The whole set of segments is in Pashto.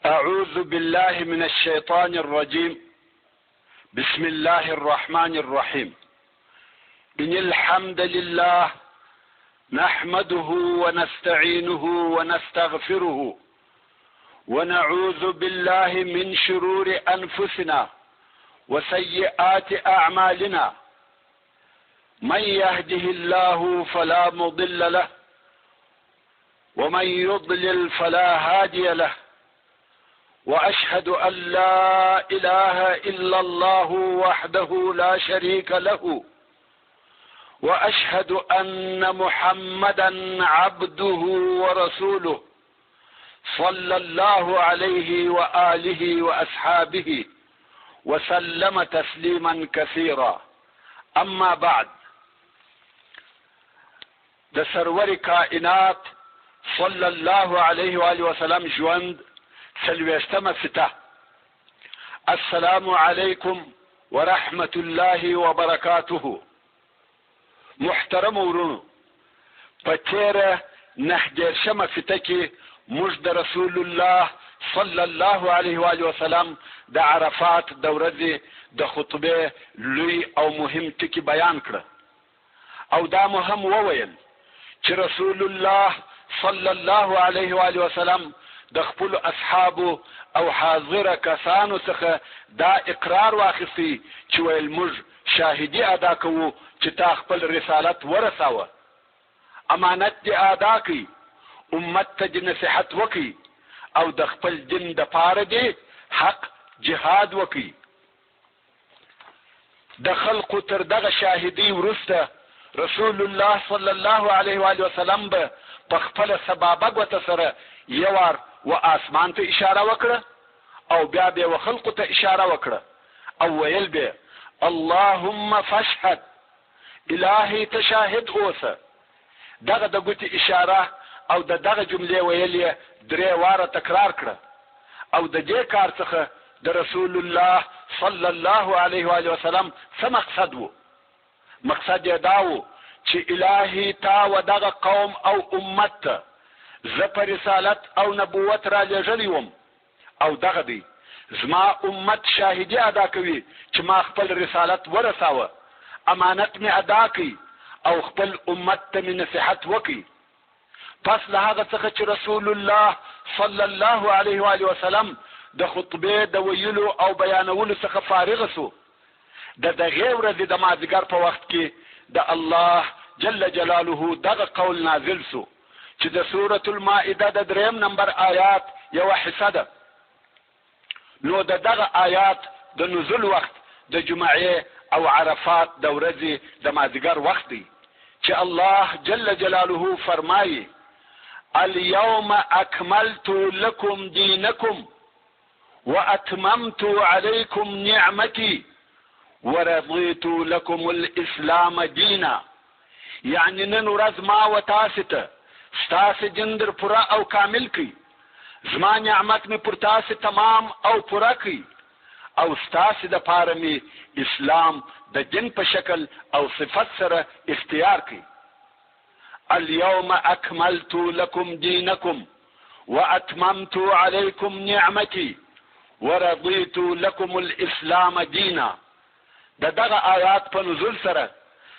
أعوذ بالله من الشيطان الرجيم. بسم الله الرحمن الرحيم. إن الحمد لله نحمده ونستعينه ونستغفره ونعوذ بالله من شرور أنفسنا وسيئات أعمالنا. من يهده الله فلا مضل له ومن يضلل فلا هادي له، وأشهد أن لا إله إلا الله وحده لا شريك له، وأشهد أن محمدا عبده ورسوله صلى الله عليه وآله وأصحابه وسلم تسليما كثيرا. أما بعد، د سرور کائنات صلی الله علیه و آله وسلم ژوند څلوېښتمه فته. السلام علیکم ورحمة الله وبرکاته. محترم ورونو، په تیره 9 فته کې موږ د رسول الله صلی الله علیه و آله وسلم د عرفات د ورځې د خطبه لوی او مهم ټکی بیان کړ، او دا مهم وویل چې رسول الله صلی الله علیه و آله وسلم د خپل اصحابو او حاضر کسانو څخه دا اقرار واخیستی چې ویل موږ شاهدی ادا کوو چې تا خپل رسالت ورساوه، امانت دې ادا کړي، امت ته دې نصیحت وکړي، او د خپل دین د پاره دې حق جهاد وکړي. د خلقو تر دغه شاهدی وروسته رسول الله صلی الله علیه و آله وسلم به په خپل سبابه ګوته سره یوار و آسمان ته اشاره وکړه، او بیا به و خلقو ته اشاره وکړه، او ویل به اللهم فاشهد، الهی تشاهد اوسه. دغه د ګوتې اشاره او دغه جملې ویل یې 3 واره تکرار کړه، او د دې کار څخه د رسول الله صلی الله علیه و آله وسلم څه مقصد و؟ مقصد یې دا و چې الهی تا و دغه قوم او امت ته زه په رسالت او نبوت را لېږلی وم، او دغه دی زما امت شاهدی ادا کوي چې ما خپل رسالت ورساوه، امانت مې ادا کړي، او خپل امت ته مې نصیحت وکړي. پس له هغه څخه چې رسول الله صلی الله علیه و آله وسلم د خطبې د ویلو او بیانولو څخه فارغ سو، د دغې ورځې د مازدیګر په وخت کې د الله جل جلاله دغه قول نازل سو چې د سورة المائده د 3 نمبر آیات یو حصه ده. نو دغه آیات د نزول وخت د جمعې او عرفات د ورځې د مازدیګر وخت دی چې الله جل جلاله فرمایي اليوم اکملت لكم دینکم واتممت علیکم نعمتی ورضیت لكم الاسلام دینا. یعنی نن ورځ ما و تاسو ته ستاسو دین در پوره او کامل کړي، زما نعمت مې پر تاسو تمام او پوره کړي، او ستاسو د پاره مې اسلام د دین په شکل او صفت سره اختیار کړي. اليوم اکملت لكم دینکم واتممت علیکم نعمتی ورضیت لكم الاسلام دینا. دغه آیات په نزول سره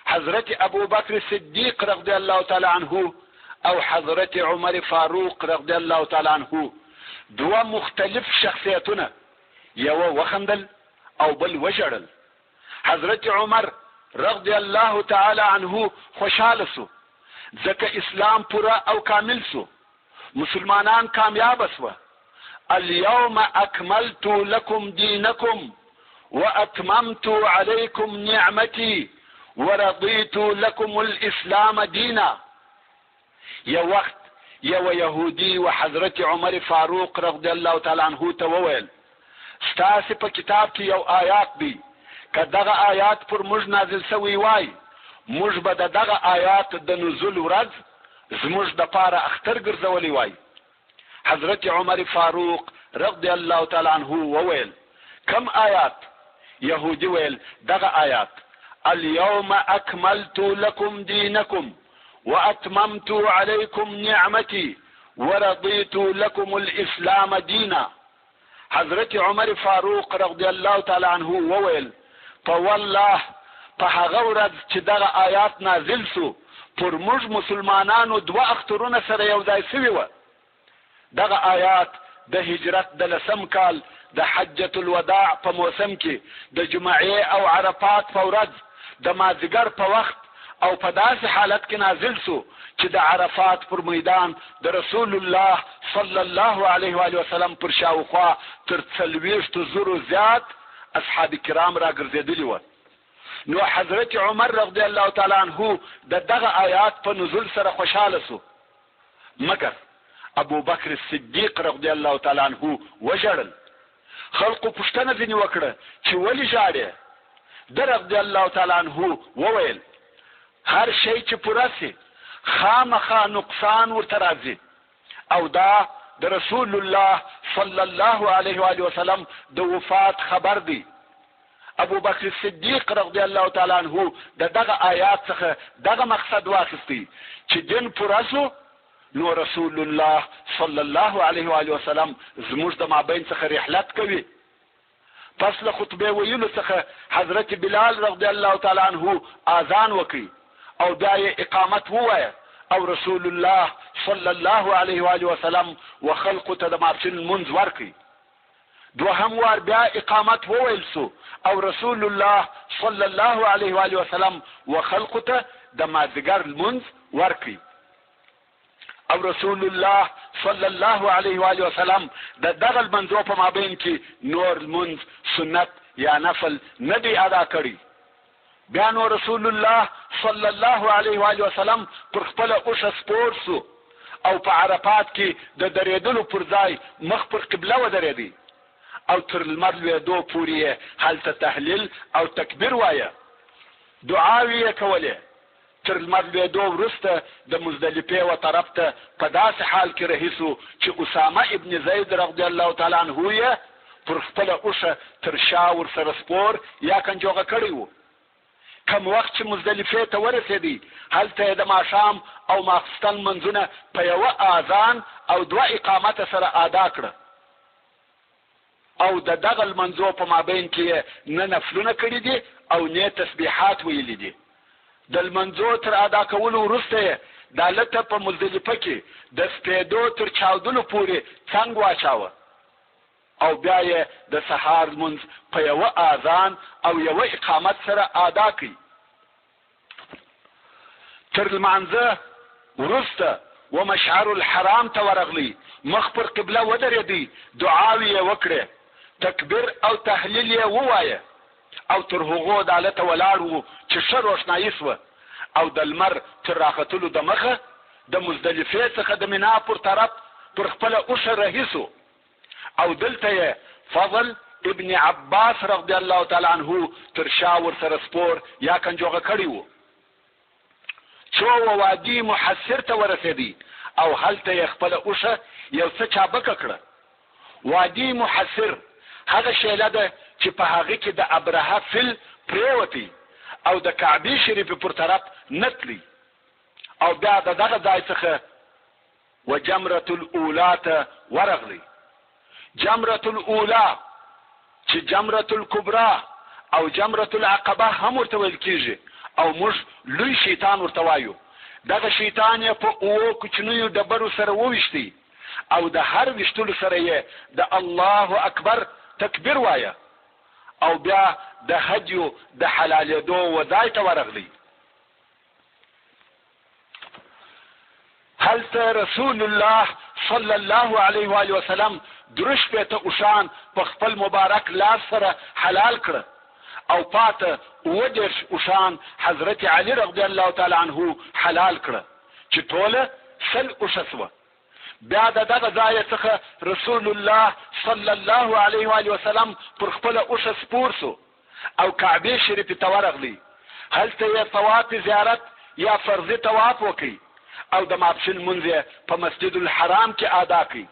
حضرت ابو بکر صدیق رضی الله تعالی عنه او حضرت عمر فاروق رضی الله تعالی عنه دوه مختلف شخصیتونه، یو وخندل او بل وژړل. حضرت عمر رضی الله تعالی عنه خوشاله سو ځکه اسلام پورا او کامل سو، مسلمانان کامیاب سو. اليوم اکملت لكم دینکم واتممت علیکم نعمتی ورضیت لكم الاسلام دینا. یو وخت یو یهودی و حضرت عمر فاروق رضی الله تعالی عنه ته وویل ستاسو په کتاب کې یو آیات دی، که دغه آیات پر موږ نازل شوی وای موږ به دغه آیات د نزول ورځ زموږ د پاره اختر ګرځولی وای. حضرت عمر فاروق رضی الله تعالی عنه وویل کم آیات؟ یهودی ویل دغه آیات اليوم اکملت لكم دینکم واتممت علیکم نعمتی ورضیت لكم الاسلام دینا. حضرت عمر فاروق رضی الله تعالی عنه وویل په والله په هغه ورځ چې دغه آیات نازل سو پر موږ مسلمانانو 2 اخترونه سره یو ځای شوي وه. دغه آیات د هجرت د 10 کال د حجة الوداع په موسم کې د جمعې او عرفات په ورځ د مازدیګر په وخت او په داسې حالت کې نازل سو چې د عرفات پر میدان د رسول الله صلی الله علیه و آله وسلم پر شاوخوا تر 40,000 زیات اصحاب کرام را ګرځېدلي وو. نو حضرت عمر رضی الله تعالی عنه دغه آیات په نزول سره خوشاله سو، مګر ابو بکر صدیق رضی الله تعالی عنه وژړل. خلقو پوښتنه ځینې وکړه چې ولې ژاړې؟ ده رضی الله تعالی عنه وویل هر شی چې پوره سي خامخا نقصان ورته راځي، او دا د رسول الله صلی الله علیه و آله وسلم د وفات خبر دی. ابو بکر صدیق رضی الله تعالی عنه دغه آیات څخه دغه مقصد واخیستی چې دین پوره سو نو رسول الله صلی الله علیه و آله وسلم زموږ د مابین څخه رحلت کوي. پس له خطبه ویلو څخه حضرت بلال رضی الله تعالی عنه اذان وکړي او بیا یې اقامت ووایه او رسول الله صلی الله علیه و آله وسلم وخلقو ته د ماسپښین لمونځ ورکړي. دوهم وار بیا اقامت وویل سو او رسول الله صلی الله علیه و آله وسلم وخلقو ته د مازدیګر لمونځ ورکړي. او رسول الله صلی الله علیه و آله وسلم دغه لمنځو په مابین کې نور لمونځ سنت یا نفل نه دی ادا کړی. بیا نو رسول الله صلی الله علیه و آله وسلم پر خپل اوښه سپور سو او په عرفات کې د درېدلو پر ځای مخ پر قبله ودرېدی او تر لمر لوېدو پورې هلته تهلیل او تکبیر وایه، دعاوې یې کولې. تر لمر لوېدو وروسته د مزدلفې و طرف ته په داسې حال کې رهي سو چې اسامه ابن زید رضی الله تعالی عنه یې پر خپله اوښه تر شا ورسره سپور یا کنجوغه کړی و. کم وخت چې مزدلفې ته ورسېدی هلته یې د ماښام او ماخستن منځونه په یوه اذان او 2 اقامته سره ادا کړه او دغه لمنځو په مابین کې نه نفلونه کړي دي او نه تسبیحات ویلي دي. د لمنځو تر ادا کولو وروسته د هلته په مزدلفه کې د سپېدو تر چاودلو پورې څنګ واچاوه او بیا یې د سهار لمونځ په یوه اذان او یوه اقامت سره ادا کړي. تر لمانځه وروسته و مشعر الحرام ته ورغلی، مخ پر قبله ودرېدی، دعاوې یې وکړې، تکبیر او تحلیل یې ووایه او تر هغو د هلته ولاړ و چې ښه روښنایي سوه او د لمر تر راختلو د مخه د مزدلفې څخه د منا پر طرف پر خپله اوښه رهي سو او دلته یې فضل ابن عباس رضی الله تعالی عنه تر شا ورسره سپور یا کنجوغه کړی و. څو وادي محسر ته ورسېدی او هلته یې خپله اوښه یو څه چابکه کړه. وادي محسر هغه شیله ده چې په هغه کې د ابرهه فیل پریوتی او د کعبې شریفې پر طرف نه تلي او بیا د دغه ځای څخه و جمرة الاولا ته ورغلی. جمرة الاولا چې جمرة الکبرا او جمرة العقبه هم ورته ویل کیږي او موږ لوی شیطان ورته وایو. دغه شیطان یې په 7 کوچنیو ډبرو سره وویشتی او د هر ویشتلو سره یې د الله اکبر تکبیر وایه او بیا د هدیو د حلالېدو وځای ته ورغلی. هلته رسول الله صلی الله علیه و آله وسلم 3 اوښان په خپل مبارک لاس سره حلال کړه او پاته 10 اوښان حضرت علی رضی الله تعالی عنه حلال کړه چې ټوله 100 اوښه سوه. بیا د دغه ځای څخه رسول الله صلی الله علیه و آله وسلم پر خپله اوښه سپور سو او کعبې شریفې ته ورغلی. هلته یې طواف زیارت یا فرضي طواف وکړي او د ماسپښین لمونځ یې په مسجد الحرام کې ادا کړي.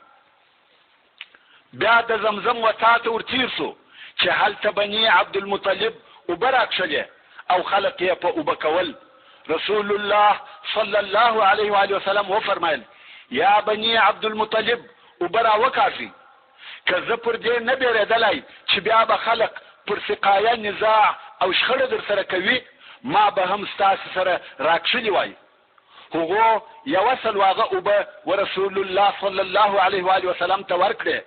بیا د زمزم وڅا ته ورتېر سو چې هلته بني عبدالمطلب اوبه راکښلې او خلق یې په اوبه کول. رسول الله صلی الله علیه و آله وسلم وفرمایل یا بني عبدالمطلب اوبه راوکاږئ. که زه پر دې نه بیرېدلی چې بیا به خلق پر سقایه نزاع او شخړه در سره کوي ما به هم ستاسې سره راکښلي وای. هغو یوه سلواغه اوبه ورسول الله صلی الله علیه و آله وسلم ته ورکړې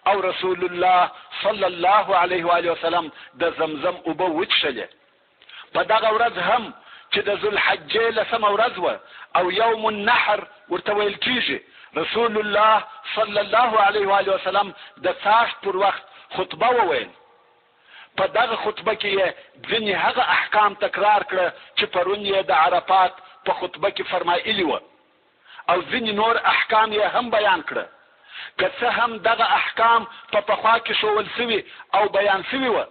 او رسول الله صلی الله علیه و آله وسلم د زمزم اوبه وڅښلې. په دغه ورځ هم چې د ذوالحجې لسمه ورځ وه او یوم النحر ورته ویل کېږي، رسول الله صلی الله علیه و آله وسلم د څاښت پر وخت خطبه وویل. په دغه خطبه کې یې ځینې هغه احکام تکرار کړه چې پرون یې د عرفات په خطبه کې فرمایلي وه او ځینې نور احکام یې هم بیان کړه. که څه هم دغه احکام په پخوا کې ښوول سوي او بیان سوي وه،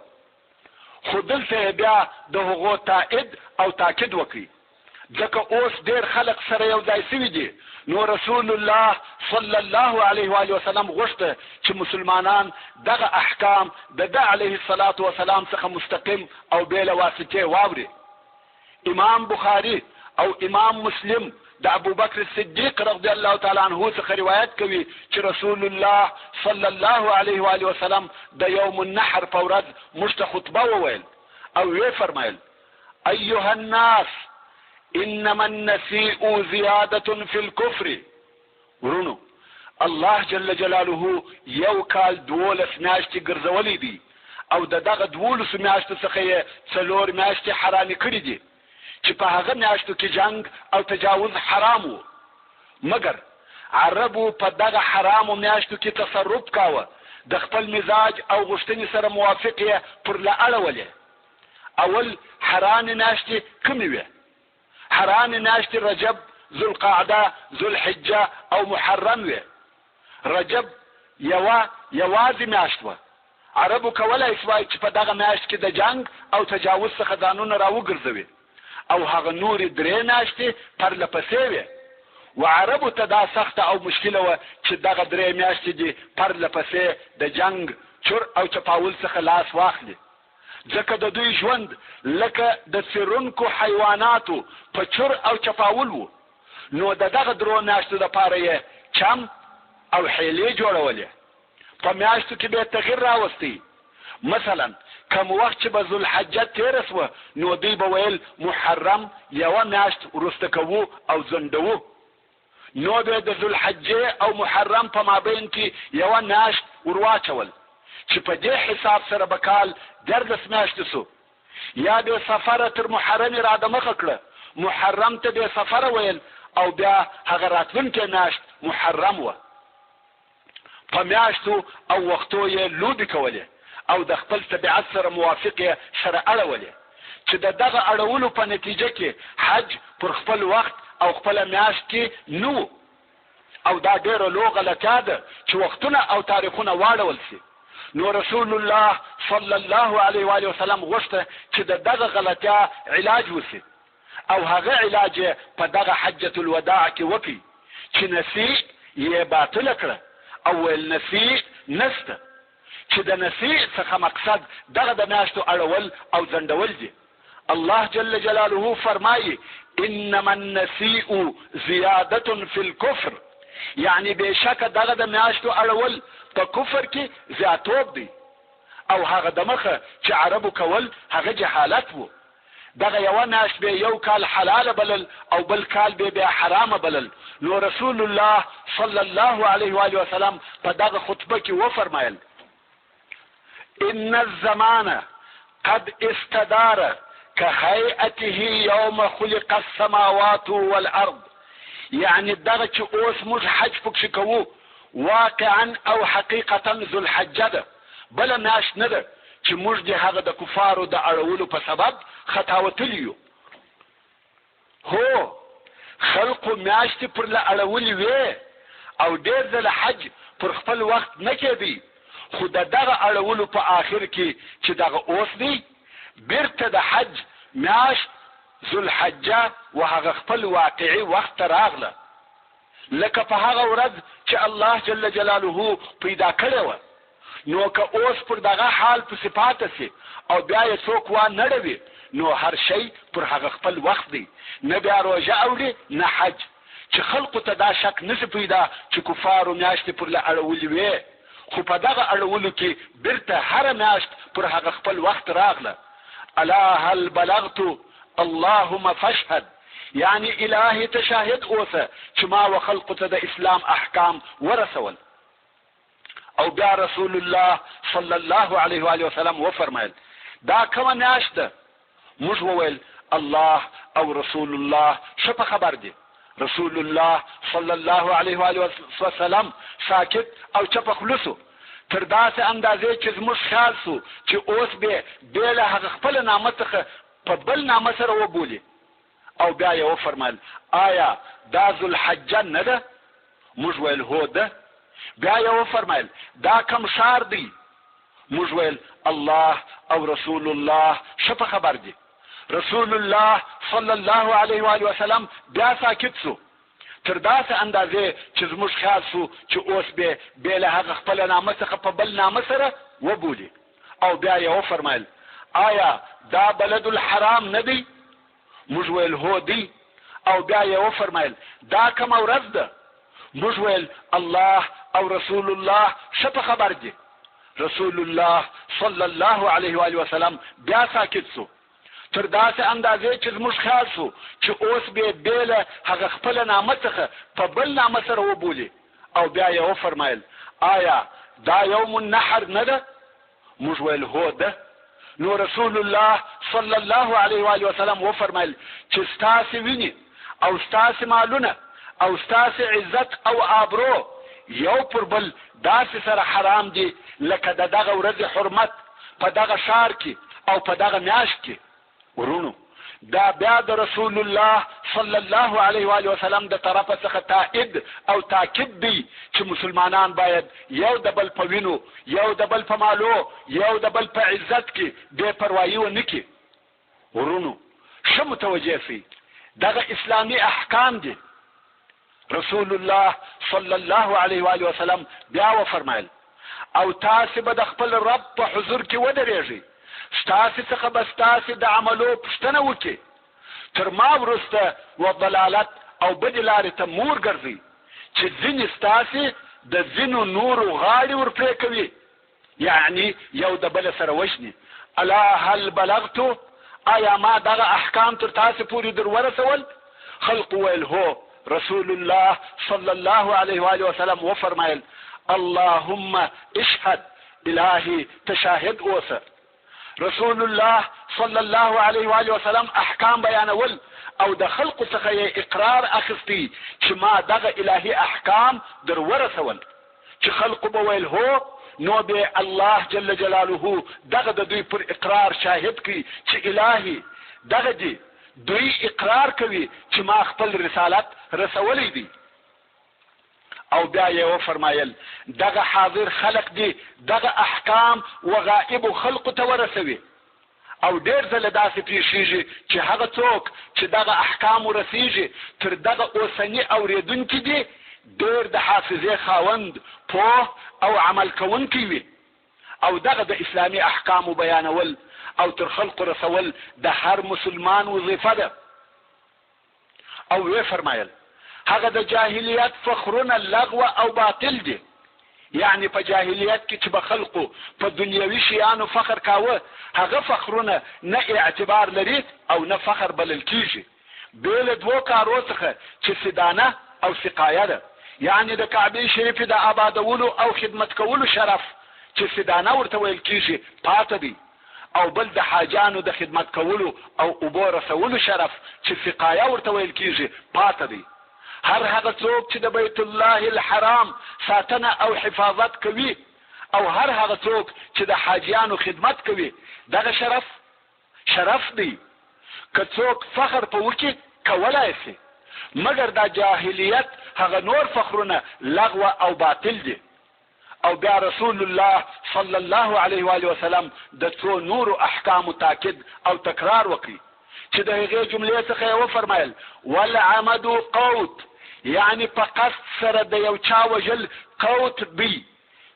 خو دلته یې بیا د هغو تایید او تاکید وکړي، ځکه اوس ډېر خلق سره یو ځای سوي دي. نو رسول الله صلی الله علیه و آله وسلم غوښته چې مسلمانان دغه احکام د ده علیه الصلاة وسلام څخه مستقیم او بې له واسطې واوري. امام بخاري او امام مسلم د ابوبکر صدیق رضی الله تعالی عنه څخه روایت کوي چې رسول الله صلی الله علیه و آله وسلم د یوم النحر په ورځ موږ ته خطبه وویل او ویې فرمایل: ایها الناس انما النسیء زیادة فی الکفر. ورونو، الله جل جلاله یو کال 12 میاشتې ګرځولې دي او د دغه 12 میاشتو څخه یې 4 میاشتې حرامې کړي دي چې په هغه میاشتو کې جنگ او تجاوز حرام و، مګر عربو په دغه حرامو میاشتو کې تصرف کاوه، د خپل مزاج او غوښتنې سره موافق یې پر له اړولې. اول حرام میاشتې کومې وې؟ حرام میاشتې رجب، ذوالقعده، ذوالحجه او محرم وې. رجب یوازې میاشت وه. عربو کولای شوای چې په دغه میاشت کې د جنگ او تجاوز څخه ځانونه راوګرځوي او هغه نورې 3 میاشتې پرله پسې وې. و عربو ته دا سخته او مشکله وه چې دغه 3 میاشتې دي پرله پسې د جنگ، چور او چپاول څخه لاس واخلي، ځکه د دوی ژوند لکه د څیرونکو حیواناتو په چور او چپاول وو. نو د دغه 3 میاشتو دپاره یې چم او حیلې جوړولې. په میاشتو کې به تغیر راوستی. مثلا کوم وخت چې به ذوالحجه تېره سوه نو دوی به ویل محرم یوه میاشت وروسته کوو او ځنډوو، نو به د ذوالحجې او محرم په مابین کې یوه میاشت ورواچول چې په دې حساب سره به کال 14 میاشتې سو. یا به سفره تر محرم را دمخه کړه، محرم ته به سفره ویل او بیا هغه راتلونکې میاشت محرم وه. په میاشتو او وختو یې لوبې کولې او د خپل طبیعت سره موافق یې سره اړولې چې د دغه اړولو په نتیجه کې حج پر خپل وخت او خپله میاشت کې نه، او دا ډېره لویه غلطیا ده چې وختونه او تاریخونه واړول سي. نو رسول الله صلی الله علیه و آله وسلم غوښته چې د دغه غلطیا علاج وسي او هغه علاج یې په دغه حجة الوداع کې وکړي چې نسیء یې باطله کړه او ویل نسیء نسته، چې د نسیء څخه مقصد دغه د میاشتو اړول او ځنډول دي. الله جل جلاله فرمایي: انما النسیء زیادة فی الکفر، یعنی بېشکه دغه د میاشتو اړول په کفر کې زیاتوب دی او هغه د مخه چې عربو کول هغه جهالت وو. دغه یوه میاشت به یو کال حلاله بلل او بل کال به بیا حرامه بلل. نو رسول الله صلی الله علیه و آله وسلم په دغه خطبه کې وفرمایل: ان الزمان قد استدار كهيئته يوم خلق السماوات والارض. یعنی دغه چې اوس موږ حج پکښې کوو واقعا او حقیقتا ذوالحجه ده، بله میاشت نه ده چې موږ د هغه د کفارو د اړولو په سبب خطا وتلي یو. هو خلقو میاشتې پر له اړولې وې او ډېر ځله حج پر خپل وخت نه کېدی، خو د دغه اړولو په آخر کې چې دغه اوس دی بیرته د حج میاشت ذوالحجه و هغه خپل واقعي وخت ته راغله، لکه په هغه ورځ چې الله جل جلاله پیدا کړې وه. نو که اوس پر دغه حال پسې پاته سي او بیا یې څوک وانړوي نو هر شی پر هغه خپل وخت دی، نه بیا روژه اوړي نه حج، چې خلقو ته دا شک نسي پیدا چې کفارو میاشتې پر له اړولې وې، خو په دغه اړولو کې بیرته هره میاشت پر هغه خپل وخت راغله. الا هل بلغت اللهم فاشهد، یعنی الهی ته شاهد اوسه چې ما و خلقو ته د اسلام احکام ورسول. او بیا رسول الله صلی الله علیه و آله وسلم وفرمایل دا کومه میاشت ده؟ موږ وویل الله او رسول الله ښه په خبر دي. رسول الله صلی الله علیه و آله وسلم ساکت او چپ خلصو تر داسې اندازې چې زموږ خیال سو چې اوس به له هغه خپل نامه څخه په بل نامه سره وبولي. او بیا یې وفرمایل آیا دا ذوالحجه نه ده؟ موږ ویل هو ده. بیا یې وفرمایل دا کوم ښار دی؟ موږ ویل الله او رسول الله ښه په خبر دي. رسول الله صلی الله علیه و آله وسلم بیا ساکت سو تر داسې اندازې چې زموږ خیال سو چې اوس به له هغه خپل نامه څخه په بل نامه سره وبولي. او بیا یې وفرمایل آیا دا بلد الحرام نه دی؟ موږ ویل هو دی. او بیا یې وفرمایل دا کومه ورځ ده؟ موږ ویل الله او رسول الله ښه په خبر دي. رسول الله صلی الله علیه و آله وسلم بیا ساکت سو تر داسې اندازې چې زموږ خیال سو چې اوس به له هغه خپل نامه څخه په بل نامه سره وبولي. او بیا یې وفرمایل آیا دا یوم النحر نه ده؟ موږ ویل هو ده. نو رسول الله صلی الله علیه و آله وسلم وفرمایل چې ستاسې ویني او ستاسې مالونه او ستاسې عزت او آبرو یو پر بل داسې سره حرام دي لکه د دغه ورځې حرمت په دغه ښار کې او په دغه میاشت کې. ورونو دا بیا د رسول الله صلی الله علیه و آله وسلم د طرفه څخه تایید او تاکید دی چې مسلمانان باید یو د بل په وینو، یو د بل په مالو، یو د بل په عزت کې بې پروایي ونه کړي. ورونو ښه متوجه سئ دغه اسلامي احکام دي. رسول الله صلی الله علیه و آله وسلم بیا وفرمایل او تاسې به د خپل رب په حضور کې ودرېږئ، ستاسې څخه به ستاسې د عملو پوښتنه وکړي، تر ما وروسته و ضلالت او بدې لارې ته مور ګرځئ چې ځینې ستاسې د ځینو نورو غاړې ورپرې کوي، یعنی یو د بل سره وژني. الا هل بلغتو، آیا ما دغه احکام تر تاسې پورې در ورسول؟ خلق ویل هو. رسول الله صلی الله علیه و آله وسلم وفرمایل اللهم اشهد، الهی تشاهد اوسه. رسول الله صلی الله علیه و آله وسلم احکام بیانول او د خلق څخه یې اقرار اخستی چې ما دغه الهی احکام در ورسول. چې خلق به ویل هو، نو به الله جل جلاله دغه د دوی پر اقرار شاهد کی چې الهی دغه دی دوی اقرار کوي چې ما خپل رسالت رسولی دی. او بیا یې وفرمایل دغه حاضر خلق دی دغه احکام و غائب خلق ته ورسوي. او ډېر ځله داسې پیښیږي چې هغه څوک چې دغه احکام ورسیږي تر دغه اوسني اورېدونکي دي ډېر د حافظې خاوند، پوه او عمل کوونکی وي. او دغه د اسلامي احکامو بیانول او تر خلق رسول د هر مسلمان وظیفه ده. او وی فرمایل هغه د جاهلیت فخرونه لغو او باطل دي، یعنی په جاهلیت کې چې به خلقو په دنیوي شیانو فخر کاوه هغه فخرونه نه اعتبار لري او نه فخر بلل کیږي. بل دوه کارو څخه چې سدانه او سقایه ده، یعنی د کعبه شریف د آبادولو او خدمت کولو شرف چې سدانه ورته ویل کیږي پاتې دی، او بل د حاجانو د خدمت کولو او اوبو رسولو شرف چې سقایه ورته ویل کیږي پاتې دی. هر هغه څوک چې د بیت الله الحرام ساتنه او حفاظت کوي او هر هغه څوک چې د حاجیانو خدمت کوي دغه شرف دی. که څوک فخر په وکړي کولای شي، مګر د جاهلیت هغه نور فخرونه لغو او باطل دي. او بیا رسول الله صلی الله علیه و آله وسلم د څو نورو احکام تاکید او تکرار وکړي چې د هغې جملې څخه یې وفرمایل والعمد قوت، یعنی په قصد سره د یو چا وژل قوت دی،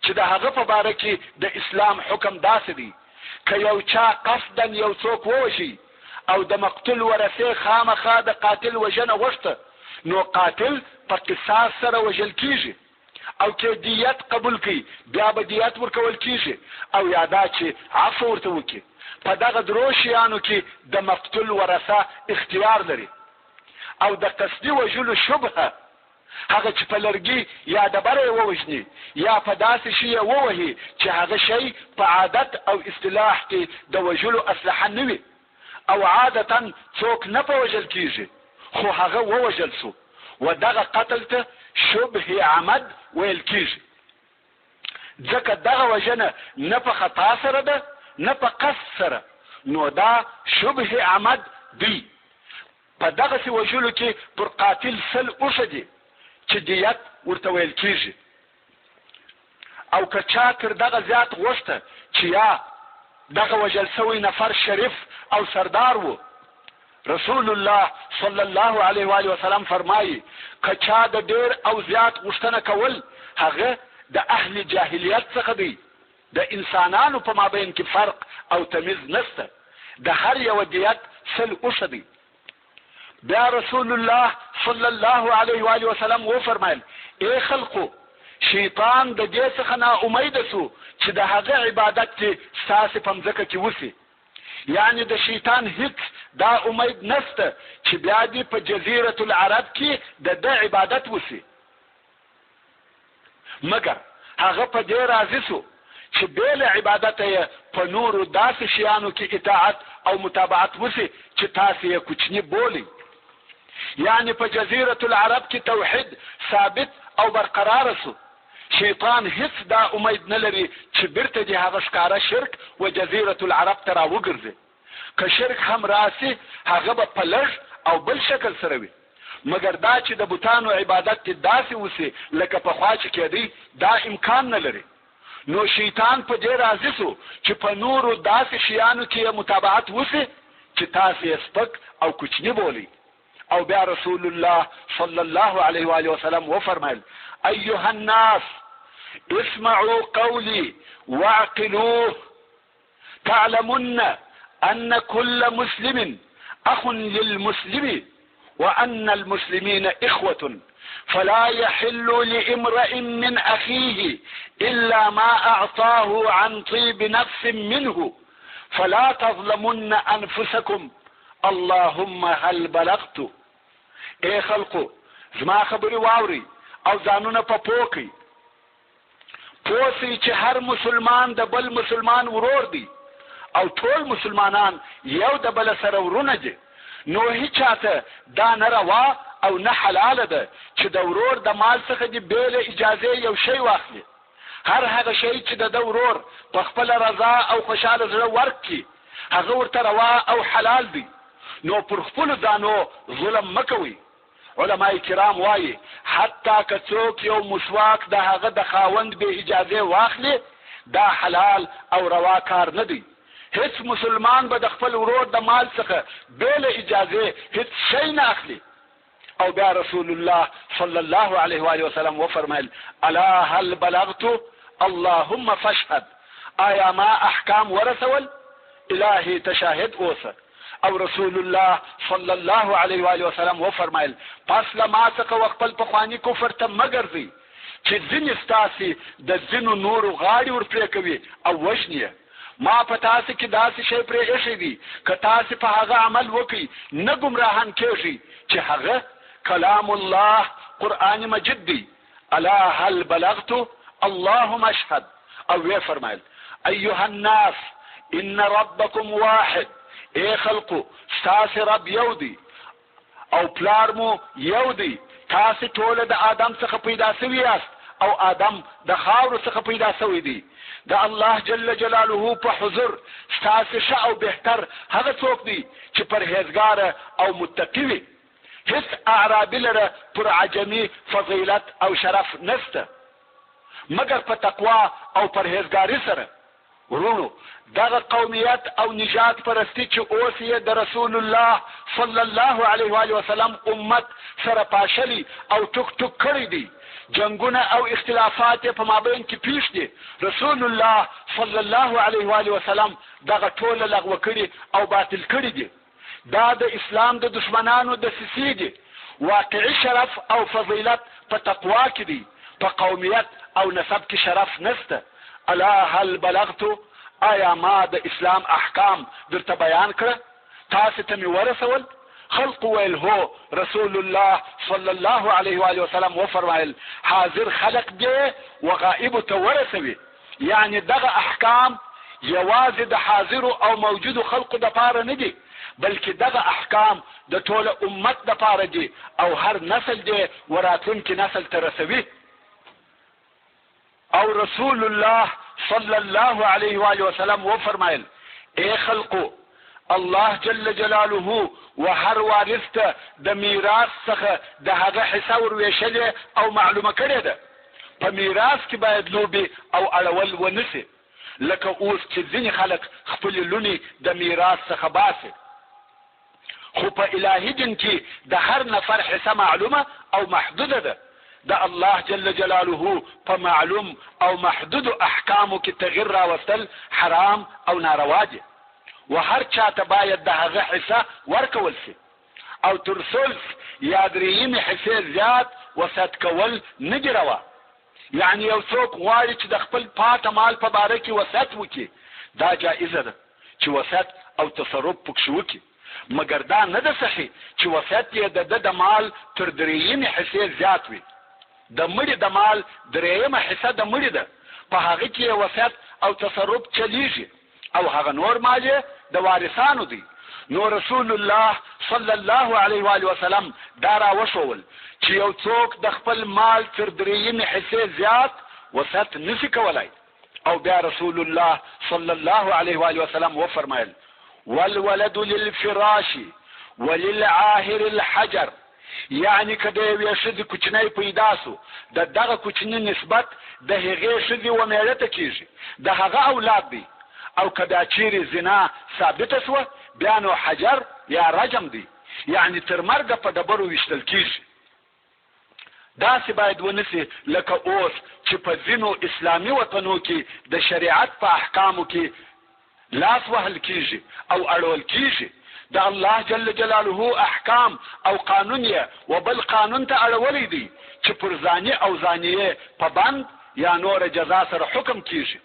چې د هغه په باره کې د اسلام حکم داسې دی که یو چا قصدا یو څوک ووژي او د مقتول ورثې خامخا د قاتل وژنه غوښته، نو قاتل په قصاص سره وژل کیږي. او کې دیت قبول کړي بیا به دیت ورکول کیږي او یادا چې عفو ورته وکړي. په دغه درو شیانو کې د مقتول ورثه اختیار لري. او د قصدي وژلو شبهه هغه چې په لرګي یا ډبره یې ووژني یا په داسې شي یې ووهي چې هغه شی په عادت او اصطلاح کې د وژلو اسلحه نه وي او عادتا څوک نه په وژل کیږي خو هغه ووژل شو و دغه قتل ته شبه عمد ویل کیږي. ځکه دغه وژنه نه په خطا سره ده نه په قصد سره، نو دا شبه عمد دی. په دغه سی وژلو کې پر قاتل 100 اوښه دي چې دیت ورته ویل کیږي. او که چا تر دغه زیات غوښته چې یا دغه وژل سوی نفر شریف او سردار وو، رسول الله صلی الله علیه و آله وسلم فرمایي که چا د ډیر او زیات غوښتنه کول هغه د اهل جاهلیت څخه دی. د انسانانو په مابین کې فرق او تمیز نشته. د هر یو دیت 100 اوښه دی. بیا رسول الله صلی الله علیه و آله وسلم و فرمایل ای خلقو، شیطان د دې څخه نا امید سو چې د هغه عبادت کې ستاسو په مځکه کې وسی. یعنی د شیطان هیڅ دا امید نشته چې بیا دې په جزیره العرب کې د عبادت وسی، مګر هغه په دې راضي سو چې بیل عبادت یې په نورو داسې شیانو کې اطاعت او متابعت وسی چې تاسو یې کوچنی بولی. یعنی په جزیره العرب کې توحید ثابت او برقرار سو. شیطان هیڅ دا امید نه لري چې بیرته دې هغه ښکاره شرک و جزیره العرب ته راوګرځي. که شرک هم راسي هغه به په لږ او بل شکل سره وي، مګر دا چې د بوتانو عبادت کې داسې وسی لکه پخوا چې کېدی دا امکان نه لري. نو شیطان په دې راضي سو چې په نورو داسې شیانو کې متابعت وسی چې تاسو یې سپک او کوچنی بولی. او بیا رسول الله صلی الله علیه و آله وسلم و فرمایل ایها الناس اسمعوا قولي واعقلوه تعلمن ان كل مسلم اخ للمسلم وان المسلمين اخوة فلا يحل لامرئ من اخيه الا ما اعطاه عن طيب نفس منه فلا تظلمن انفسكم اللهم هل بلغت. اے خلقو، زما خبري واوري او ځانونه په پوکي پوسی چې هر مسلمان د بل مسلمان ورور دی او ټول مسلمانان یو د بل سره ورونه دي. نو هیچاته دا نه روا او نه حلاله ده چې د ورور د مال څخه دی بیل اجازه یو شی واخلي. هر هغه شی چې د ورور په خپل رضا او خوشاله زړه ورکړي هغه ورته روا او حلال دی. نو پر خپل ځانو ظلم مکوي. علماء کرام وایي حتی که څوک یو مسواک د هغه د خاوند به اجازه واخلي دا حلال او روا کار نه دی. هیڅ مسلمان به د خپل ورور د مال څخه بیل اجازه هیڅ شی نه اخلي. او بیا رسول الله صلی الله علیه و آله وسلم و فرمایل الا هل بلغت اللهم فاشهد. آیا ما احکام ورسول؟ الهی تشاهد اوسه. او رسول الله صلی الله علیه و آله وسلم و فرمایل پس لما څخه وخپل پخوانی کفر ته مګرځي چې ځینې ستاسې د ځینو نورو غاړې ورپرې کوي او وژني. ما په تاسې کې داسې شی پرې ایښی دی که تاسې په هغه عمل وکړئ نه ګمراهان کېږئ چې هغه کلام الله قرآن مجید دی. الا هل بلغت اللهم اشهد. او وی فرمایل ایها الناس ان ربکم واحد. اے خلقو، ستاسې رب یو دی او پلار مو یو دی. تاسې ټوله د آدم څخه پیدا سوي یاست او آدم د خاورو څخه پیدا سوی دی. د الله جل جلاله په حضور ستاسې ښه او بهتر هغه څوک دی چې پرهیزګاره او متقي وي. هیڅ اعرابي لره پر عجمي فضیلت او شرف نشته مګر په تقوا او پرهیزګاري سره. ورونو، دغه قومیت او نجات پرستی چې اوس یې د رسول الله صلی الله علیه و آله وسلم امت سره پاشلی او ټوک ټوک کړی دی. جنگونه او اختلافات په مابین کې پیښ دي. رسول الله صلی الله علیه و آله وسلم دغه ټول لغوه کړي او باطل کړي دي. دا د اسلام د دشمنانو د سیسي دي. واقعي شرف او فضیلت په تقوا کې دي. په قومیت او نسب کې شرف نسته. الا هل بلغتو، آیا ما د اسلام احکام درته بیان کړه؟ تاسو ته مې ورسول؟ خلق ویل هو. رسول الله صلی الله علیه و آله وسلم وفرمایل حاضر خلق دی و غائب ته ورسوي. یعنی دغه احکام یوازې د حاضر او موجود خلقو د پاره نه دي، بلکې دغه احکام د ټول امت د پاره دي او هر نسل دی وراتلونکي نسل ته رسوي. او رسول الله صلی الله علیه و آله وسلم وفرمایل اے خلقو، الله جل جلاله و هر وارث ته د میراث څخه د هغه حصہ ورویشلې او معلومه کړې ده. په میراث کې باید لوبې او اړول ونسي، لکه اوس چې ځینې خلک خپل لونی د میراث څخه باسي. خو په الهي دین کې د هر نفر حصہ معلومه او محدوده ده. د الله جل جلاله په معلوم او محدود احکامو کې تغیر راوستل حرام او ناروا دي، و هر چاته باید د هغه حصہ ورکول شي. او تر ثلث یا درېیمې حصې زیات وسط کول نه دي روا. یعنی یو څوک غواړي چې د خپل پاته مال په باره کې وسط وکړي، دا جایزه ده چې وسط او تصرف پکښې وکړي، مګر دا نه ده صحیح چې وسط یې د ده د مال تر درېیمې حصې زیات وي. د مړي د مال درېیمه حصه د مړي ده، په هغه کې یې وسط او تصرف چلیږي، او هغه نور مال یې د وارثانو دی. نو رسول الله صلی الله علیه و آله وسلم دا راوښول چې یو څوک د خپل مال تر درېیمې حصې زیات وسط نشي کولای. او بیا رسول الله صلی الله علیه و آله وسلم وفرمایل والولد للفراش وللعاهر الحجر. یعنی که د یوې ښځې کوچنی پیدا سو، د دغه کوچني نسبت د هغې ښځې و میړه ته کېږي، د هغه اولاد دی. او که دا چیرې زنا ثابته سوه بیا نو حجر یا رجم دی، یعنی تر مرګه په ډبرو ویشتل کېږي. داسې باید ونسي لکه اوس چې په ځینو اسلامي وطنو کې د شریعت په احکامو کې لاس وهل کېږي او اړول کېږي. د الله جل جلاله احکام او قانون یې و بل قانون ته اړولی دی چې پر زانی او زانیه په بند یا نور جزا سره حکم کېږي.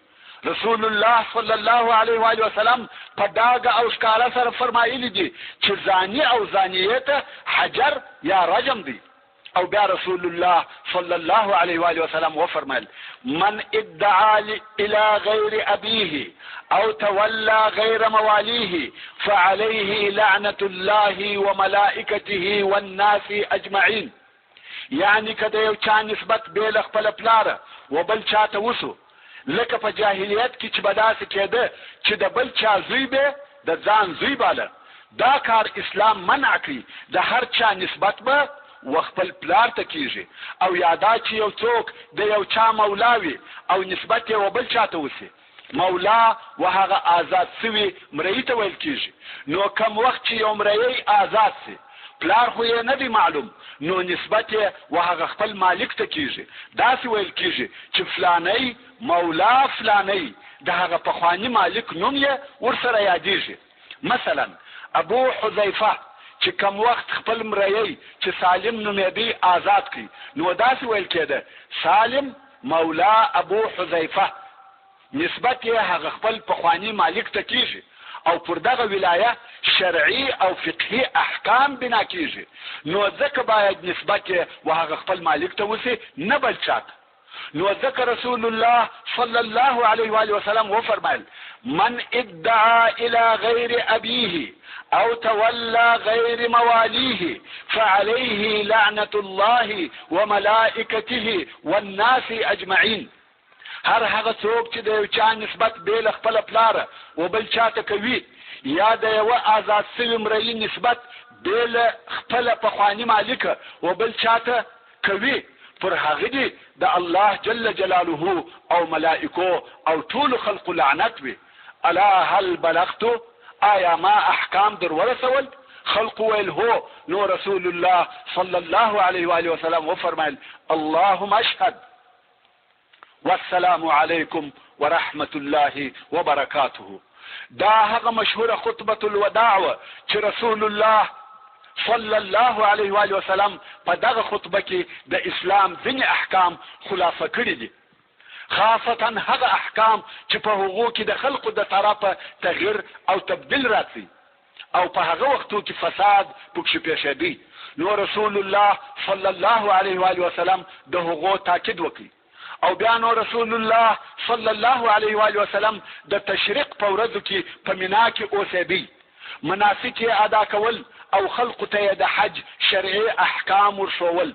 رسول الله صلی الله علیه و آله وسلم په ډاګه او ښکاره سره فرمایلی دي چې زانی او زانیه ته حجر یا رجم دی. او بیا رسول الله صلی الله علیه و آله وسلم وفرمایل من ادعا الى غیر ابیه او تولى غیر موالیه فعليه لعنة الله وملائکته والناس اجمعین. یعنی که د یو چا نسبت بیل خپل پلاره و بل چاته وسو، لکه په جاهلیت کې چې به داسې کېده چې د بل چا زوی به د ځان زوی باله، دا کار اسلام منع کړي. د هر چا نسبت به و خپل پلار ته کېږي. او یادا چې یو څوک د یو چا مولا وي او نسبت یې و بل چاته وسي، مولا و هغه آزاد سوي مرئی ته ویل کېږي. نو کم وخت چې یو مرئی آزاد سي، پلار خو یې نه دی معلوم، نو نسبت یې و هغه خپل مالک ته کېږي. داسې ویل کېږي چې فلانی مولا فلانی، د هغه پخواني مالک نوم یې ورسره یادېږي. مثلا ابو حذیفه چې کم وخت خپل مرئی چې سالم نومېدی آزاد کړي، نو داسې ویل کېده سالم مولا ابو حذیفه، نسبت یې هغه خپل پخواني مالک ته کېږي. او پر دغه ولایه شرعي او فقهي احکام بنا کېږي، نو ځکه باید نسبت یې و هغه خپل مالک ته وسي، نه بل چاته. نو ځکه رسول الله صلی الله علیه و آله وسلم وفرمایل من ادعا الى غیر ابیه او تولى غیر موالیه فعليه لعنة الله وملائکته والناس اجمعین. هر هغه څوک چې د یو چا نسبت بیل خپل پلاره و بل چاته کوي، یا د یو آزاد سوي مرئی نسبت بیل خپل پخواني مالک و بل چاته کوي، پر هغه دی د الله جل جلاله او ملائکو او ټول خلق لعنت وي. الا هل بلغتو، آیا ما احکام در ورسول؟ خلق ویل هو. نو رسول الله صلی الله علیه و آله وسلم وفرمایل اللهم اشهد والسلام علیکم ورحمت الله وبرکاته. دا هغه مشهوره خطبه الوداع چې رسول الله صلی الله علیه و آله وسلم په دغه خطبه کې د اسلام ځینې احکام خلاصه کړي دي، خاصتا هغه احکام چې په هغو کې د خلقو د طرفه تغییر او تبدیل راځي او په هغه وختو کې فساد پکې پیښېدی. نو رسول الله صلی الله علیه و آله وسلم د هغو تاکید وکړي. او بیا نو رسول الله صلی الله علیه و آله وسلم د تشریق په ورځو کې په مینا کې اوسېدی، مناسک یې ادا کول او خلقو ته د حج شرعي احکام ورښول،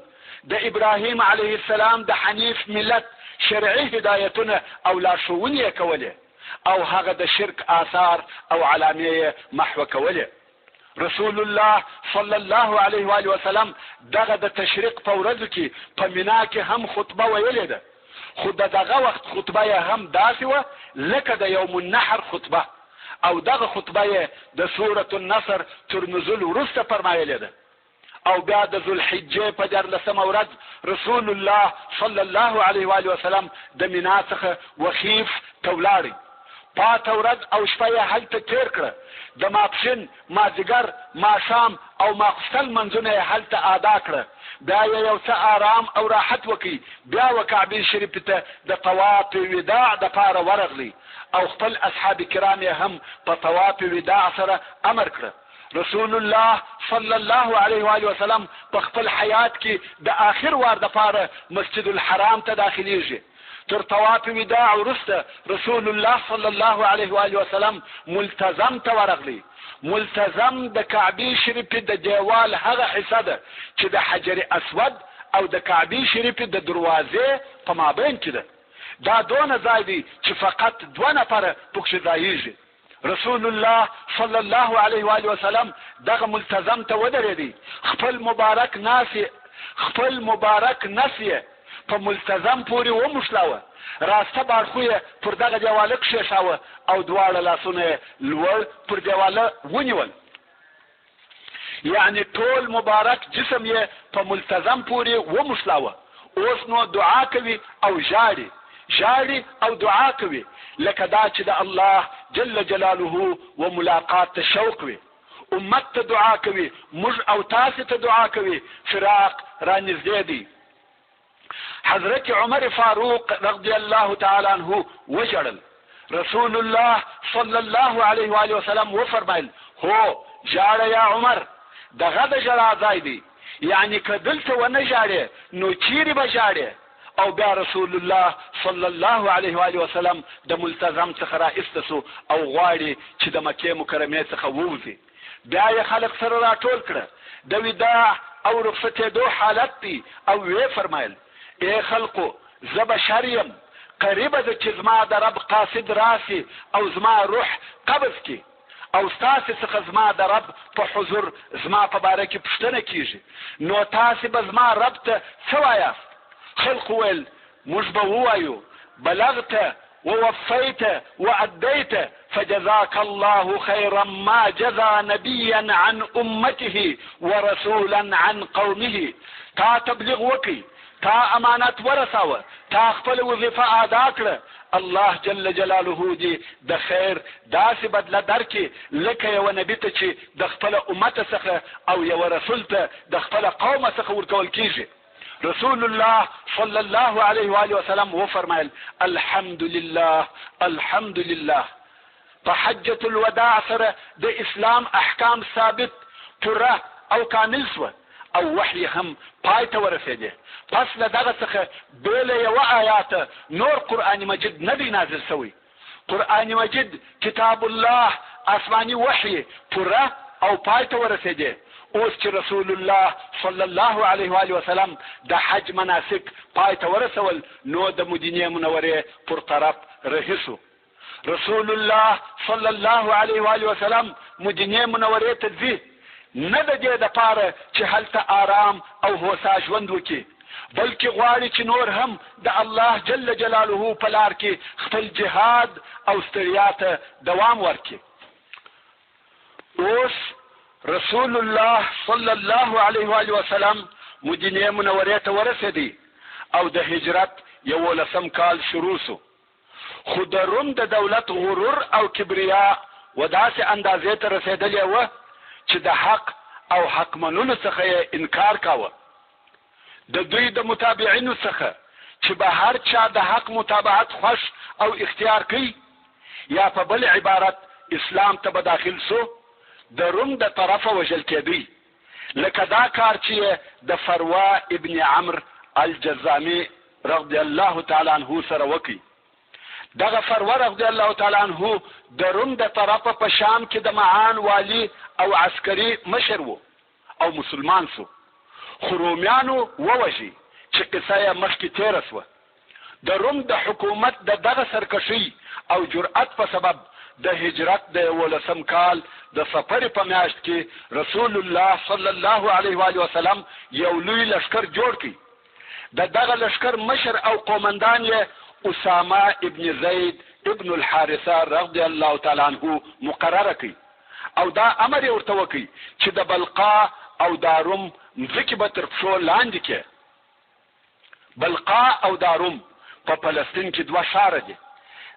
د ابراهیم علیه السلام د حنیف ملت شرعي هدایتونه او لارښوونې کولې او هغه د شرک آثار او علامې محو کولې. رسول الله صلی الله علیه و آله وسلم دغه د تشریق په ورځو کې په مینا کې هم خطبه ویلې ده، خو دغه وخت خطبه یې هم داسې وه لکه د یوم النحر خطبه، او دغه خطبه یې د سورة النصر تر نزول وروسته فرمایلې ده. او بیا د ذوالحجې په 14مه ورځ رسول الله صلی الله علیه و آله وسلم د مینا څخه وخیف ته ولاړی. پاته ورځ او شپه یې هلته تیر کړه، د ماپښین، مازدیګر، ماښام او ماخوستن منځونه یې هلته ادا کړه. بیا یې یو څه آرام او راحت وکړي، بیا و کعبې شریفې ته د طواف وداع دپاره ورغلی او خپل اصحاب کرام یې هم په طواف وداع سره امر کړه. رسول الله صلی الله علیه و آله وسلم په خپل حیات کې د آخر وار دپاره مسجد الحرام ته داخلیږي. تر طواف وداع وروسته رسول الله صلی الله علیه و آله وسلم ملتزم ته ورغلی. ملتزم د کعبې شریفې د دیوال هغه حصه ده چې د حجر اسود او د کعبې شریفې د دروازې په مابین کې ده. دا دونه ځای دی چې فقط 2 نفره پکښې ځایېږي. رسول الله صلی الله علیه و آله وسلم دغه ملتزم ته ودرېدی، خپل مبارک نس یې په ملتزم پورې وموښلاوه، راسته باړخو یې پر دغه دیواله کښېښاوه او دواړه لاسونه یې لوړ پر دیواله ونیول. یعنی ټول مبارک جسم یې په ملتزم پورې وموښلاوه. اوس نو دعا کوي او ژاړي او دعا کوي لکه دا چې د الله جل جلاله و ملاقات ته شوق وي. امت ته دعا کوي، موږ او تاسې ته دعا کوي، فراق را نږدې دی. حضرت عمر فاروق رضی الله تعالی عنه وژړل. رسول الله صلی الله علیه و آله وسلم وفرمایل: هو ژاړه یا عمر، دغه د ژړا ځای دی، یعنی که دلته ونه ژاړې نو چیرې به ژاړې. او بیا رسول الله صلی الله علیه و آله وسلم د ملتزم څخه راایسته سو او غواړي چې د مکې مکرمې څخه ووځي. بیا یې خلق سره راټول کړه، د وداع او رخصتېدو حالت دی او ویې فرمایل: ای خلقو، زه بشر یم، قریبه ده چې زما د رب قاصد راسي او زما روح قبض کی او ستاسې څخه زما د رب په حضور زما په باره کې پوښتنه کیږي، نو تاسې به زما رب ته څه وایاست؟ خلق ویل: موږ به ووایو: بلغت ووفيت وأديت فجزاك الله خيرا ما جزى نبيا عن أمته ورسولا عن قومه. تا تبلیغ وکي، تا امانت ورساوه، تا خپل وظیفه ادا کړه، الله جل جلاله دې د خیر داسې بدله درکړي لکه یو نبي ته چې د خپل امت څخه او یو رسول ته د خپل قوم څخه ورکول کیږي. رسول الله صلی الله علیه و آله وسلم وفرمایل: الحمد لله. په حجة الوداع سره د اسلام احکام ثابت، پوره او کامل سوه او وحی هم پای ته ورسېده. پس له دغه څخه بېله یوه آیاته نور قرآن مجید نه دی نازل سوی. قرآن مجید کتاب الله آسماني وحی پوره او پای ته ورسېده. اوس چې رسول الله صلی الله علیه و آله وسلم د حج مناسک پای ته ورسول، نو د مدینې منورې پر طرف رهیسو. رسول الله صلی الله علیه و آله وسلم مدینې منورې ته ځي نه د دې دپاره چې هلته آرام او هوسا ژوند وکړي، بلکې غواړي چې نور هم د الله جل جلاله په لار کې خپل جهاد او ستړیا ته دوام ورکړي. اوس رسول الله صلی الله علیه و آله وسلم مدینې منورې ته ورسېدی او د هجرت 11 کال شروع سو. خو د روم د دولت غرور او کبریا و داسې اندازې ته رسېدلې وه چې د حق او حق منلو څخه یې انکار کاوه. د دوی د متابعینو څخه چې به هر چا د حق متابعت خوښ او اختیار کوي، یا په بل عبارت اسلام ته به داخل سو، د روم د طرفه وژل کېدی، لکه دا کار چې د فروا ابن عمرو الجزامي رضی الله تعالی عنه سره وکړي. دغه فروا رضی الله تعالی عنه د روم د طرفه په شام کې د معان والی او عسکري مشر وو او مسلمان سو، خو رومیانو ووژي چې قصه یې مخکې تیره سوه. د روم د حکومت د دغه سرکشي او جرأت په سبب د هجرت د 11 کال د صفر په میاشت کې رسول الله صلی الله علیه و آله وسلم یو لوی لشکر جوړ کړ. دغه لشکر مشر او قومندان یې اسامه ابن زید ابن الحارثه رضی الله تعالی عنه مقرره کړ، او دا امر یې ورته وکړ چې د بلقا او داروم ځکه به تر پښو لاندې کې. بلقا او داروم په فلسطین کې دوه ښاره دي.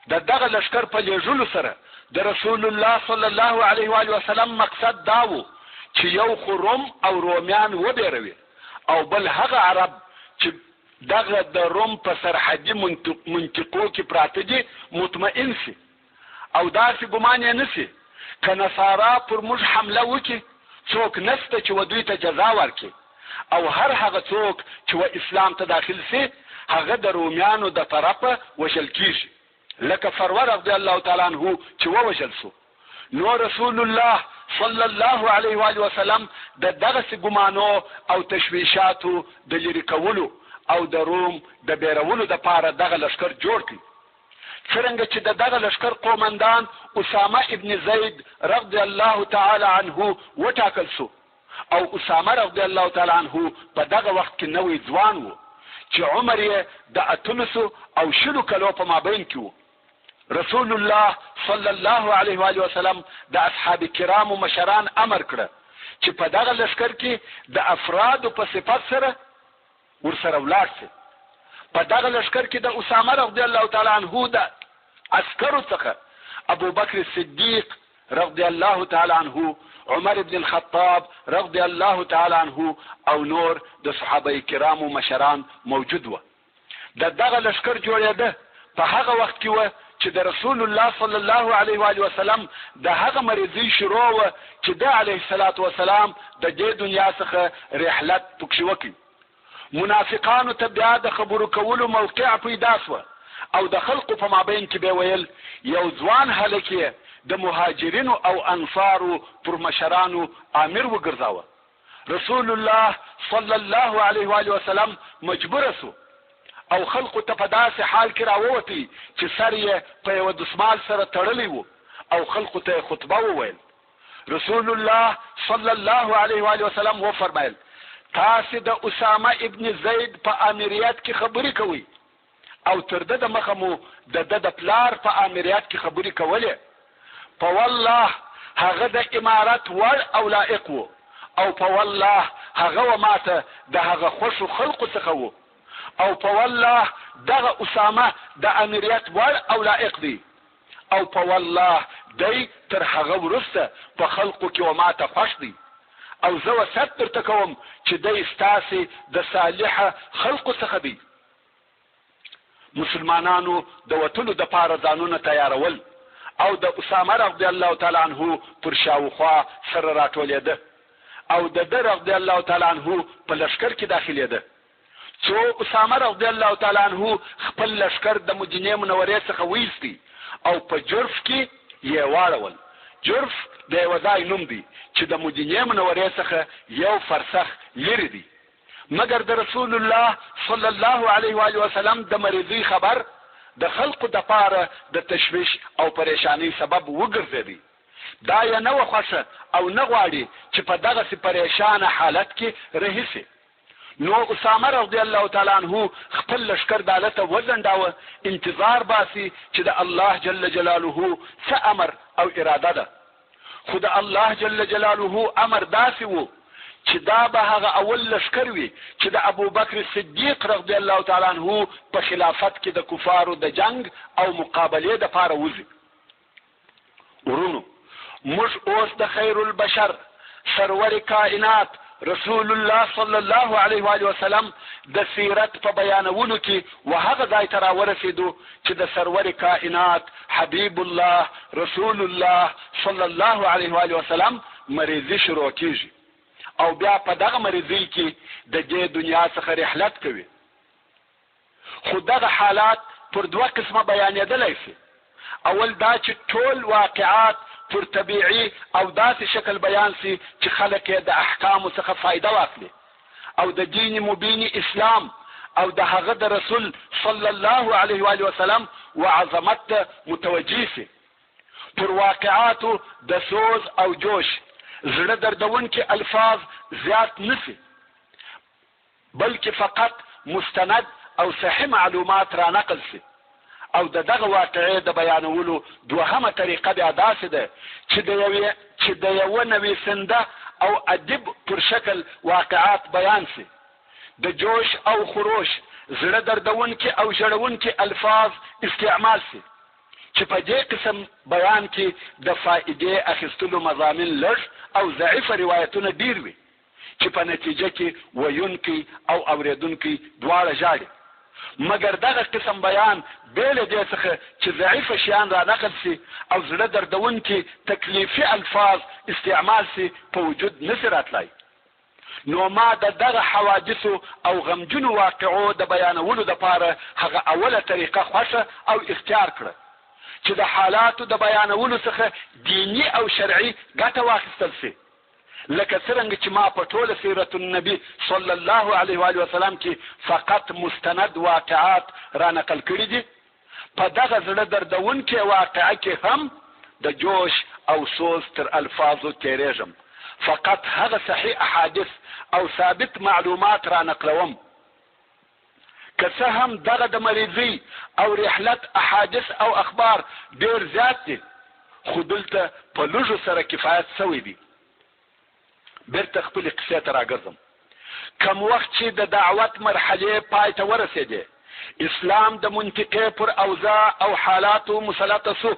دغه لشکر په لیږلو سره د رسول الله صلی الله علیه و آله وسلم مقصد دا و چې یو خو روم او رومیان وبېروي، او بل هغه عرب چې دغه د روم په سرحدي منطقو کې پراته دي مطمئن سي، او داسې ګمان یې نسي که نصارا پر موږ حمله وکړي څوک نسته چې و دوی ته جزا ورکړي، او هر هغه څوک چې و اسلام ته داخل سي هغه د رومیانو د طرفه وژل کیږي، لکه فرور رضی الله تعالی عنه چې ووژل سو. نو رسول الله صلی الله علیه و آله وسلم د دغسې ګمانو او تشویشاتو د لرې کولو او د روم د بیرولو دپاره دغه لشکر جوړ کړي. څرنګه چې دغه لشکر قومندان اسامه ابن زید رضی الله تعالی عنه وټاکل سو، او اسامه رضی الله تعالی عنه په دغه وخت کې نوی ځوان و چې عمر یې د 18 او 20 کلو په مابین کې و. رسول الله صلی الله علیه و آله وسلم د اصحاب کرامو مشران امر کړه چې په دغه لشکر کې د افرادو په صفت سره ورسره ولاړ شي. په دغه لشکر کې د اسامه رضی الله تعالی عنه د عسکرو څخه ابو بکر صدیق رضی الله تعالی عنه، عمر بن الخطاب رضی الله تعالی عنه او نور د صحابه کرامو مشران موجود و. دغه لشکر جوړېده په هغه وخت کې و چې د رسول الله صلی الله علیه و آله وسلم د هغه مریضي شروع و چې د علیه الصلاة والسلام د دې دنیا څخه رحلت پکښې وکړي. منافقانو ته بیا د خبرو کولو موقع پیدا سوه، او د خلقو په مابین کې به ویل یو ځوان هلک یې د مهاجرینو او انصارو پر مشرانو امیر وګرځاوه. رسول الله صلی الله علیه و آله وسلم مجبور سو او خلقو ته په داسې حال کې راووتی چې سر یې په یو دسمال سره تړلی و، او خلقو ته خطبه وویل. رسول الله صلی الله علیه و آله وسلم وفرمایل تاسې د اسامه ابن زید په امریت کې خبرې کوئ، او تر ده د مخه مو د پلار په امریت کې خبرې کولې. په والله هغه د امارت وړ او لائق و، او په والله هغه و ماته د هغه خوشو خلقو څخه و، او په والله دغه اسامه د امریت وړ او لائق دی، او په والله دی تر هغه وروسته په خلقو کې و ماته خوش دی، او زه وصیت درته کوم چې دی ستاسې د صالحه خلقو څخه دی. مسلمانانو د وتلو دپاره ځانونه تیارول، او د اسامه رضی الله تعالی عنه پر شاوخوا سره راټولېده، او د ده رضی الله تعالی عنه په لشکر کې داخلېده. څو اسامه رضی الله تعالی عنه خپل لشکر د مدینې منورې څخه ویستی او په جرف کې یې واړول. جرف د یوه ځای نوم دی چې د مدینې منورې څخه یو فرسخ لرې دی، مګر د رسول الله صلی الله علیه و آله وسلم د مریضۍ خبر د خلقو دپاره د تشویش او پریشانی سبب وګرځېدی. دا یې نه وه خوښه او نه غواړي چې په دغسې پریشانه حالت کې رهي سي. نو اسامه رضی الله تعالی عنه خپل لشکر داله ته وځنډاوه، انتظار باسي چې د الله جل جلاله څه امر او اراده ده. خو د الله جل جلاله امر داسې و چې دا به هغه اول لشکر وي چې د ابو بکر صدیق رضی الله تعالی عنه په خلافت کې د کفارو د جنگ او مقابلې دپاره وځي. ورونو، موږ اوس د خیر البشر سرور کائنات رسول الله صلی الله علیه و آله وسلم د سیرت په بیانولو کې وهغه ځای ته راورسېدو چې د سرور کائنات حبیب الله رسول الله صلی الله علیه و آله وسلم مریضي شروع کیږي او بیا په دغه مریضۍ کې د دې دنیا څخه رحلت کوي. خو دغه حالات پر دوه قسمه بیانېدلی شي. اول دا چې ټول واقعات پر طبیعي او داسې شکل بیان سي چې خلک یې د احکامو څخه فایده واخلي او د دین مبین اسلام او د هغه د رسول صلی الله علیه و آله وسلم وعظمت متوجه سي. پر واقعاتو د سوز او جوش زړه دردونکي الفاظ زیات نسی بلکې فقط مستند او صحیح معلومات را نقل سي. او دغه واقعې د بیانولو دوهمه طریقه بیا داسې ده چې د یوه نویسنده او ادیب پر شکل واقعات بیان سي. د جوش او خروش زړه دردونکي او ژړونکي الفاظ استعمال سي چې په دې قسم بیان کې د فائدې اخیستلو مضامین لږ او ضعیفه روایتونه ډیر وي چې په نتیجه کې ویونکي او اوریدونکي دواړه ژاړي. مګر دغه قسم بیان بې له دې څخه چې ضعیفه شیان را نقل سي او زړه دردونکي تکلیفي الفاظ استعمال سي په وجود نسي راتلی. نو ما د دغه حوادثو او غمجنو واقعو د بیانولو دپاره هغه اوله طریقه خوښه او اختیار کړه چې د حالاتو د بیانولو څخه دینی او شرعي ګټه واخیستل سي. لکه څرنګه چې ما په ټوله سیرت النبی صلی الله علیه و آله وسلم کې فقط مستند واقعات را نقل کړي دي، په دغه زړه دردونکې واقعه کې هم د جوش او سوز تر الفاظو تیریږم. فقط هغه صحیح احادث او ثابت معلومات را نقلوم. که څه هم دغه د مریضۍ او رحلت احادث او اخبار ډیر زیات دي، خو دلته په لږو سره کفایت سوی دي. بیرته خپلې قصې ته راګرځم. کم وخت چې د دعوت مرحلې پای ته ورسېدې، اسلام د منطقې پر اوضاع او حالاتو مسلطه سو.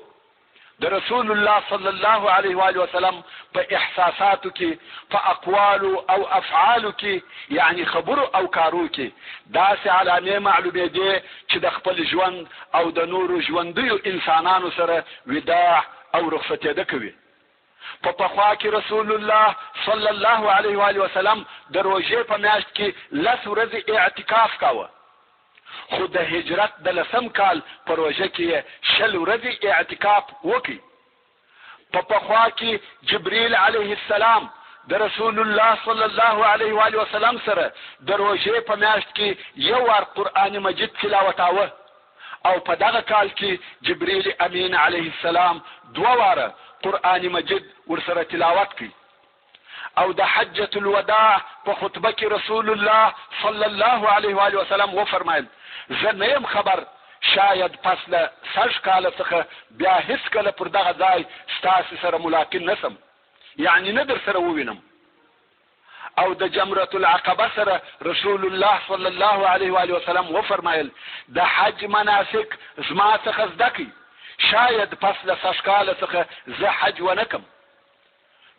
د رسول الله صلی الله علیه و آله وسلم په احساساتو کې، په اقوالو او افعالو کې، یعنی خبرو او کارو کې داسې علامې معلومېدې چې د خپل ژوند او د نورو ژوندیو انسانانو سره وداع او رخصتېده کوي. په پخوا کې رسول الله صلی الله علیه و آله وسلم د روژې په میاشت کې 10 ورځې اعتکاف کاوه، خو د هجرت د 10 کال په روژه کې 20 ورځې اعتکاف وکړي. په پخوا کې جبرئیل علیه السلام د رسول الله صلی الله علیه و آله وسلم سره د روژې په میاشت کې 1 وار قرآن مجید تلاوتاوه، او په دغه کال کې جبرئیل امین علیه السلام 2 واره قرآن مجید ورسره تلاوت کړي. او د حجة الوداع په خطبه کې رسول الله صلی الله علیه و آله وسلم وفرمایل: زه نه یم خبر شاید پس له 60 کاله څخه بیا هیڅ کله پر دغه ځای ستاسو سره ملاقات نسم، یعنی نه در سره ووینم. او د جمرة العقبه سره رسول الله صلی الله علیه و آله وسلم وفرمایل: د حج مناسک زما څخه زده کړئ، شاید پس له 60 کاله څخه زه حج ونکم.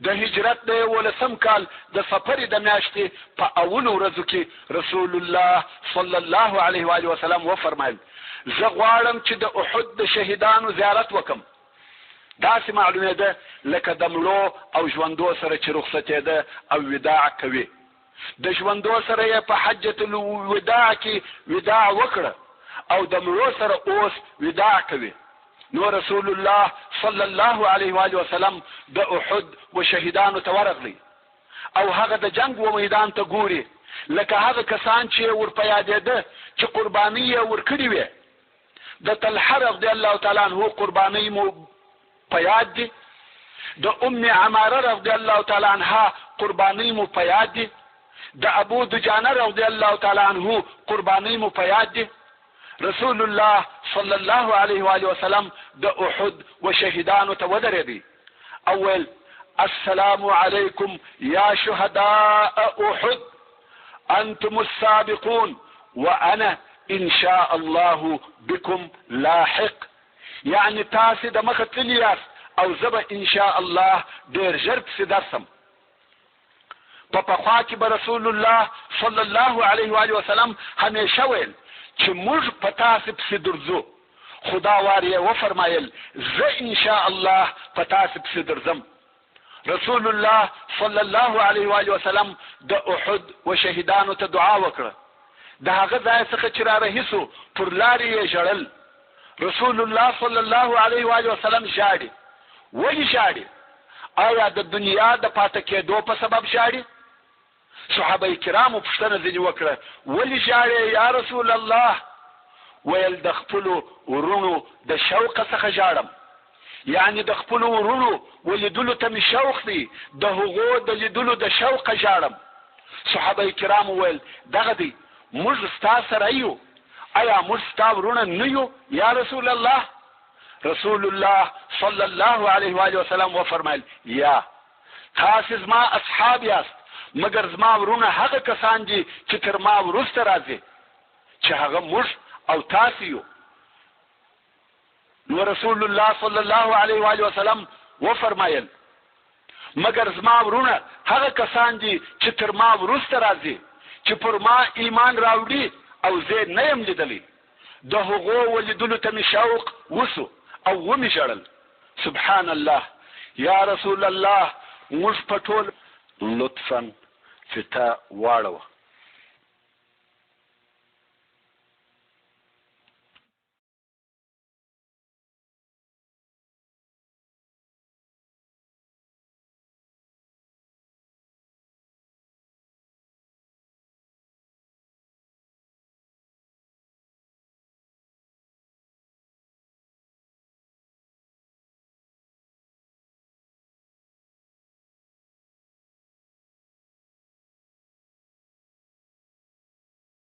د هجرت د 11 کال د سفر د میاشتې په اولو ورځو کې رسول الله صلی الله علیه و آله وسلم وفرمایل: زه غواړم چې د احد د شهیدانو زیارت وکم. داسې معلومېده لکه د مړو او ژوندو سره چې رخصتېده او وداع کوي. د ژوندو سره یې په حجة الوداع کې وداع وکړه او د مړو سره اوس وداع کوي. نو رسول الله صلی الله علیه و آله وسلم د احد و شهیدانو ته ورغلی او هغه د جنگ و میدان ته ګوري، لکه هغه کسان چې ورپه یادېده چې قرباني یې ورکړې وې. د طلحه رضی الله تعالی عنه قرباني مو په یاد دي، د ام عماره رضی الله تعالی عنها قرباني مو په یاد دي، د ابو دجانه رضی الله تعالی عنه قرباني مو په یاد دي. رسول الله صلی الله علیه و آله وسلم د احد و شهیدانو ته ودرېدی. اول: السلام علیکم یا شهداء احد، انتم السابقون وانا ان شاء الله بكم لاحق. یعنی تاسې د مخه تللي یاست او زه به ان شاء الله ډېر ژر پسې درسم. په پخوا کې به رسول الله صلی الله علیه و آله وسلم همیشه ویل چې موږ په تاسو پسې درځو. خدا وار یې وفرمایل زه ان شاء الله په تاسو پسې درځم. رسول الله صلی الله علیه و آله وسلم د احد و شهیدانو ته دعا وکړه. د هغه ځای څخه چې را رهیسو پر لارې یې ژړل. رسول الله صلی الله علیه و آله وسلم ژاړي. ولې ژاړي؟ آیا د دنیا د پاتې کېدو په سبب ژاړي؟ صحابه کرامو پوښتنه ځینې وکړه ولې ژاړې یا رسول الله؟ ویل د خپلو ورونو د شوق څخه ژاړم. یعنی د خپلو ورونو ولیدلو ته مې شوق دی، د هغو د لیدلو د شوقه ژاړم. صحابه کرامو ویل دغه دی، موږ ستا سره یو، آیا موږ ستا ورونه نه یو یا رسول الله؟ رسول الله صلی الله علیه و آله وسلم وفرمایل یا تاسو زما اصحاب یاست، مگر زما ورونه هغه کسان دي چې تر ما وروسته راځي چې هغه موږ او تاسو یو. نو رسول الله صلی الله علیه و آله وسلم وفرمایل مگر زما ورونه هغه کسان دي چې تر ما وروسته راځي چې پر ما ایمان راوړي او زه نه یم لیدلی، د هغو ولیدلو ته مې شوق وسو او ومې ژړل. سبحان الله. یا رسول الله موږ په ټول لطفا فتا واړوه.